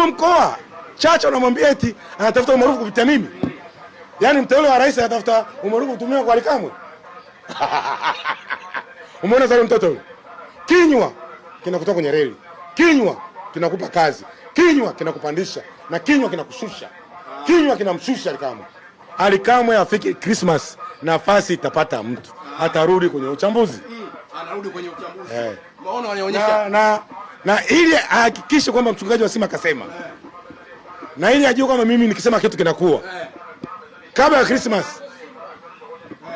wa mkoa Chacha unamwambia eti anatafuta umaarufu kupitia mimi. Yaani mteule wa rais anatafuta umaarufu kutumia kwa Alikamwe. Umeona sasa mtoto yule? Kinywa kinakutoa kwenye reli. Kinywa kinakupa kazi. Kinywa kinakupandisha na kinywa kinakushusha. Kinywa kinamshusha Alikamwe. Alikamwe afike Christmas nafasi itapata mtu. Atarudi kwenye uchambuzi. Anarudi kwenye uchambuzi. Maono wanaonyesha na ili ahakikishe kwamba mchungaji wa Simba akasema. Na ili ajue kwamba mimi nikisema kitu kinakuwa. Kabla ya Christmas.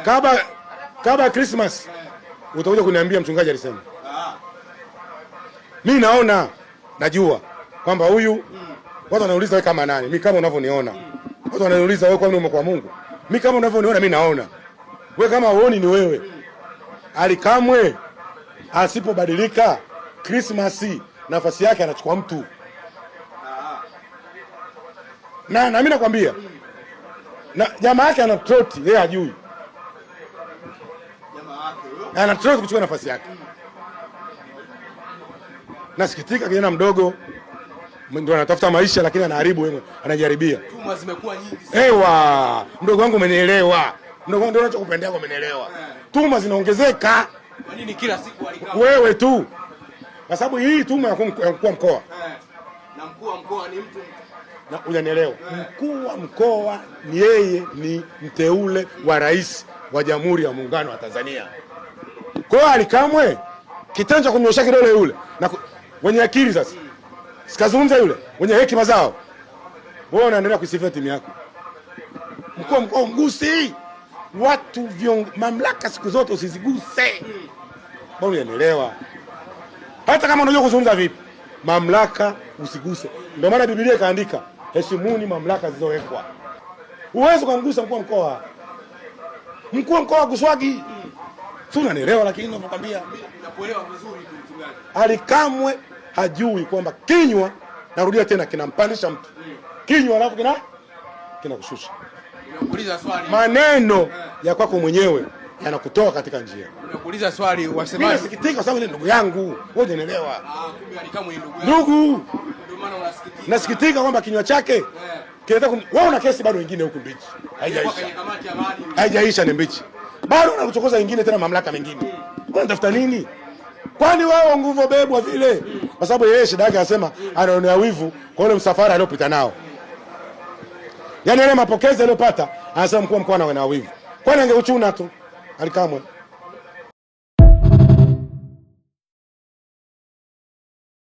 Kabla ya Christmas utakuja kuniambia mchungaji alisema. Mimi naona najua kwamba huyu watu wanauliza wewe kama nani? Mimi kama unavyoniona. Watu wananiuliza wewe kwa nini umekuwa Mungu? Mimi kama unavyoniona mimi naona. Wewe kama uoni ni wewe. Alikamwe asipobadilika Christmas nafasi yake anachukua mtu. Na mimi nakwambia. Na jamaa yake ana troti, yeye hajui. Jamaa yake huyo ana troti kuchukua nafasi yake. Nasikitika kijana mdogo ndio anatafuta maisha lakini anaharibu wewe, anajaribia. Tuma zimekuwa nyingi sana. Ewa, mdogo wangu umenielewa. Mdogo wangu ndio unachokupendea kwa umenielewa. Tuma zinaongezeka. Kwa nini kila siku Alikamwe? Wewe tu. Kwa sababu hii tuma ya mkuu wa mkoa. Na mkuu wa mkoa ni mtu na unanielewa. Mkuu wa mkoa ni yeye ni mteule wa rais wa Jamhuri ya Muungano wa Tanzania. Kwa hiyo Alikamwe kitendo cha kumnyosha kidole yule na wenye akili sasa. Sikazungumza yule wenye hekima zao. Wewe unaendelea kusifia timu yako. Mkuu wa mkoa mgusi. Watu mamlaka siku zote usiziguse. Bado unanielewa. Hata kama unajua kuzungumza vipi, mamlaka usiguse. Ndio maana Biblia ikaandika, heshimuni mamlaka zilizowekwa. Uwezo kumgusa mkuu wa mkoa. Mkuu wa mkoa kuswagi. Si unanielewa lakini nakwambia nakuelewa vizuri tu mchungaji. Alikamwe hajui kwamba kinywa narudia tena kinampandisha mtu. Kinywa alafu kinakushusha. Nimekuuliza swali. Maneno ya kwako mwenyewe yanakutoa katika njia. Nimekuuliza swali wasemaje? Mimi nasikitika kwa sababu ni ndugu yangu. Wewe unanielewa? Kumbe Alikamwe ni ndugu yangu. Ndugu. Ndio maana unasikitika. Nasikitika kwamba kinywa chake kinataka wewe una kesi bado wengine huku mbichi. Haijaisha. Haijaisha ni mbichi. Bado unakuchokoza wengine tena mamlaka mengine. Unatafuta nini? Kwani wao nguvu bebwa vile? Kwa sababu yeye shida yake anasema anaonea wivu kwa ule msafara aliopita nao. Yaani ile mapokezi aliyopata anasema mkuu wa mkoa anaona wivu. Kwani angeuchuna tu Alikamwe.